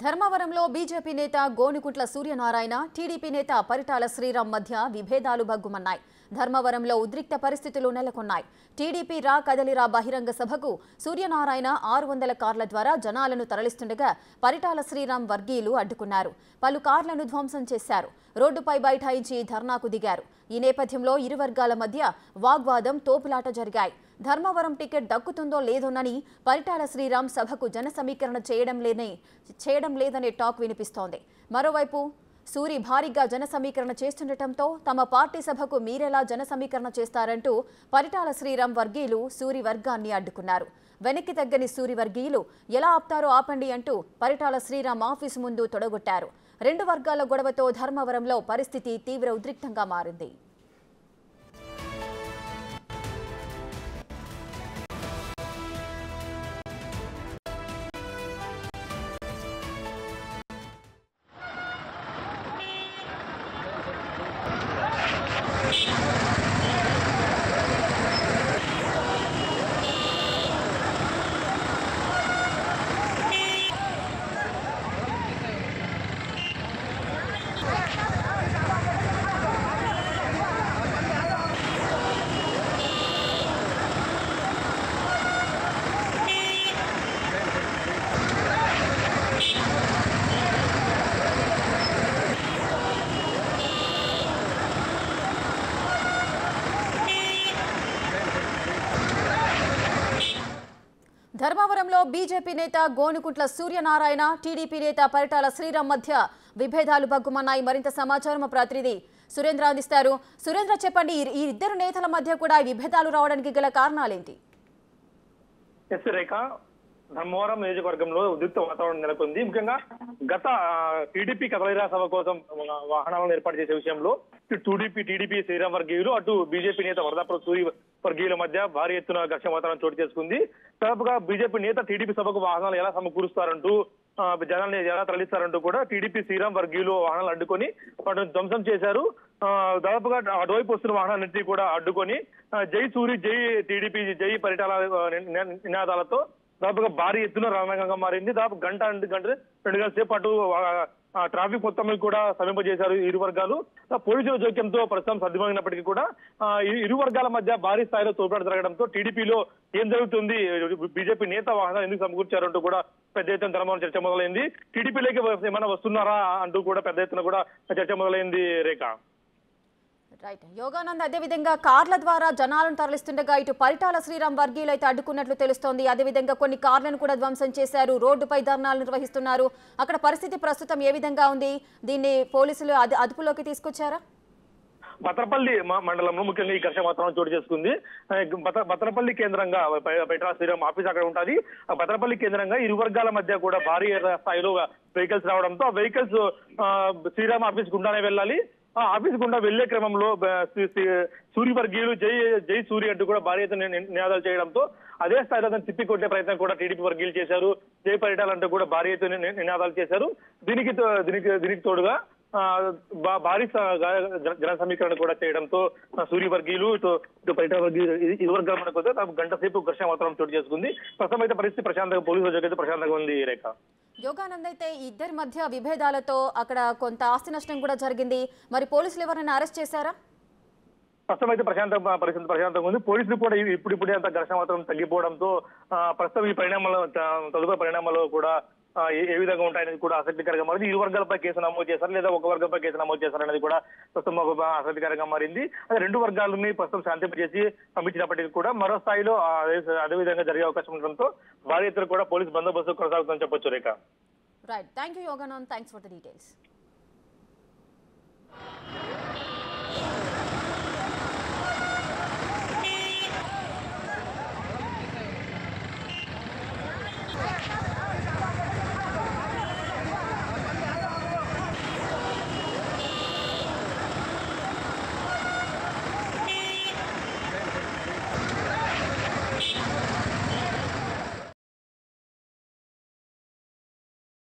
ధర్మవరంలో బీజేపీ నేత గోనుకుంట్ల సూర్యనారాయణ, టీడీపీ నేత పరిటాల శ్రీరామ్ మధ్య విభేదాలు భగ్గుమన్నాయి. ధర్మవరంలో ఉద్రిక్త పరిస్థితులు నెలకొన్నాయి. టీడీపీ రా కదలిరా బహిరంగ సభకు సూర్యనారాయణ 600 కార్ల ద్వారా జనాలను తరలిస్తుండగా పరిటాల శ్రీరామ్ వర్గీయులు అడ్డుకున్నారు. పలు కార్లను ధ్వంసం చేశారు. రోడ్డుపై బైఠాయించి ధర్నాకు దిగారు. ఈ నేపథ్యంలో ఇరు వర్గాల మధ్య వాగ్వాదం, తోపులాట జరిగాయి. ధర్మవరం టికెట్ దక్కుతుందో లేదోనని పరిటాల శ్రీరామ్ సభకు జన సమీకరణ చేయడం లేదనే టాక్ వినిపిస్తోంది. మరోవైపు సూరి భారీగా జన సమీకరణ చేస్తుండటంతో తమ పార్టీ సభకు మీరెలా జన సమీకరణ చేస్తారంటూ పరిటాల శ్రీరామ్ వర్గీయులు సూరి వర్గాన్ని అడ్డుకున్నారు. వెనక్కి తగ్గని సూరి వర్గీయులు ఎలా ఆపుతారో ఆపండి అంటూ పరిటాల శ్రీరామ్ ఆఫీసు ముందు తొడగొట్టారు. రెండు వర్గాల గొడవతో ధర్మవరంలో పరిస్థితి తీవ్ర ఉద్రిక్తంగా మారింది. ధర్మవరంలో బీజేపీ నేత గోనుకుంట్ల సూర్యనారాయణ, టీడీపీ నేత పరిటాల శ్రీరామ్ మధ్య విభేదాలు భగ్గుమన్నాయి. మరింత సమాచారం మా ప్రతినిధి సురేంద్ర అందిస్తారు. సురేంద్ర, చెప్పండి, ఈ ఇద్దరు నేతల మధ్య కూడా విభేదాలు రావడానికి గల కారణాలేంటి? ధర్మవరం నియోజకవర్గంలో ఉద్రిక్త వాతావరణం నెలకొంది. ముఖ్యంగా గత టీడీపీ కదలిరా సభ కోసం వాహనాలను ఏర్పాటు చేసే విషయంలో టీడీపీ శ్రీరామ్ వర్గీయులు, అటు బీజేపీ నేత వరదాపురం సూరి వర్గీయుల మధ్య భారీ ఎత్తున ఘర్షణ వాతావరణం చోటు చేసుకుంది. దాదాపుగా బీజేపీ నేత టీడీపీ సభకు వాహనాలు ఎలా సమకూరుస్తారంటూ, జనాన్ని ఎలా తరలిస్తారంటూ కూడా టీడీపీ శ్రీరామ్ వర్గీయులు వాహనాలు అడ్డుకొని వాటిని ధ్వంసం చేశారు. దాదాపుగా అటువైపు వస్తున్న వాహనాలన్నింటినీ కూడా అడ్డుకొని జై సూరి, జై టీడీపీ, జై పరిటాల నినాదాలతో దాదాపుగా భారీ ఎత్తున రణరంగంగా మారింది. దాదాపు గంట 2 గంటల సేపు అటు ట్రాఫిక్ మొత్తం కూడా సమీపజేశారు ఇరు వర్గాలు. పోలీసుల జోక్యంతో ప్రస్తుతం సర్దుమగినప్పటికీ కూడా ఇరు వర్గాల మధ్య భారీ స్థాయిలో తోపులాట జరగడంతో టీడీపీలో ఏం జరుగుతుంది, బీజేపీ నేత వాహనాలు ఎందుకు సమకూర్చారంటూ కూడా పెద్ద ఎత్తున ధర్మవరం చర్చ మొదలైంది. టీడీపీలోకి ఏమైనా వస్తున్నారా అంటూ కూడా పెద్ద ఎత్తున కూడా చర్చ మొదలైంది. రేఖ రైట్, యోగానంద్, అదేవిధంగా కార్ల ద్వారా జనాలను తరలిస్తుండగా ఇటు పరిటాల శ్రీరామ్ వర్గీయులు అయితే అడ్డుకున్నట్లు తెలుస్తోంది. అదేవిధంగా కొన్ని కార్లను కూడా ధ్వంసం చేశారు. రోడ్డుపై ధర్నాలు నిర్వహిస్తున్నారు. అక్కడ పరిస్థితి ప్రస్తుతం ఏ విధంగా ఉంది? దీన్ని పోలీసులు అదుపులోకి తీసుకొచ్చారా? బత్రపల్లి మండలంలో ముఖ్యంగా ఈ ఘర్షణ వాతావరణం చోటు చేసుకుంది. బత్రపల్లి కేంద్రంగా పరిటాల శ్రీరామ్ ఆఫీస్ అక్కడ ఉంటుంది. బత్రపల్లి కేంద్రంగా ఇరు వర్గాల మధ్య కూడా భారీ స్థాయిలో వెహికల్స్ రావడంతో ఆ వెహికల్స్ శ్రీరామ్ ఆఫీస్ గుండానే వెళ్ళాలి. ఆఫీస్ గుండా వెళ్లే క్రమంలో సూరి వర్గీయులు జై సూరి అంటూ కూడా భారీ ఎత్తున నినాదాలు చేయడంతో అదే స్థాయిలో తిప్పి కొట్టే ప్రయత్నం కూడా టీడీపీ వర్గీయులు చేశారు. జై పరిటాల అంటూ కూడా భారీ ఎత్తున నినాదాలు చేశారు. దీనికి తోడుగా భారీ జన సమీకరణ కూడా చేయడంతో సూరి వర్గీయులు, ఇటు పరిటాల వర్గీయులు ఇరు వర్గాల మధ్య గంట సేపు ఘర్షణ వాతావరణం చోటు చేసుకుంది. ప్రస్తుతం అయితే పరిస్థితి ప్రశాంతంగా, పోలీసుల జోకైతే ప్రశాంతంగా ఉంది. రేఖ, యోగానంద్, అయితే ఇద్దరి మధ్య విభేదాలతో అక్కడ కొంత ఆస్తి నష్టం కూడా జరిగింది. మరి పోలీసులు ఎవరైనా అరెస్ట్ చేశారా? ప్రస్తుతం అయితే పరిస్థితి ప్రశాంతంగా ఉంది. పోలీసులు కూడా ఇప్పుడిప్పుడే అంత ఘర్షణ వాతావరణం తగ్గిపోవడంతో ప్రస్తుతం ఈ తదుపరి పరిణామాలు కూడా ఏ విధంగా ఉంటాయనేది కూడా ఆసక్తికరంగా మారింది. ఇరు వర్గాలపై కేసు నమోదు చేశారు, లేదా ఒక వర్గంపై కేసు నమోదు చేశారనేది కూడా ప్రస్తుతం ఆసక్తికరంగా మారింది. అదే రెండు వర్గాలని ప్రస్తుతం శాంతింపజేసి పంపించినప్పటికీ కూడా మరో స్థాయిలో అదే విధంగా జరిగే అవకాశం ఉండడంతో భారీ ఎత్తున కూడా పోలీసు బందోబస్తు కొనసాగుతుందని చెప్పొచ్చు. Rekha, right, thank you Yoganand, thanks for the details.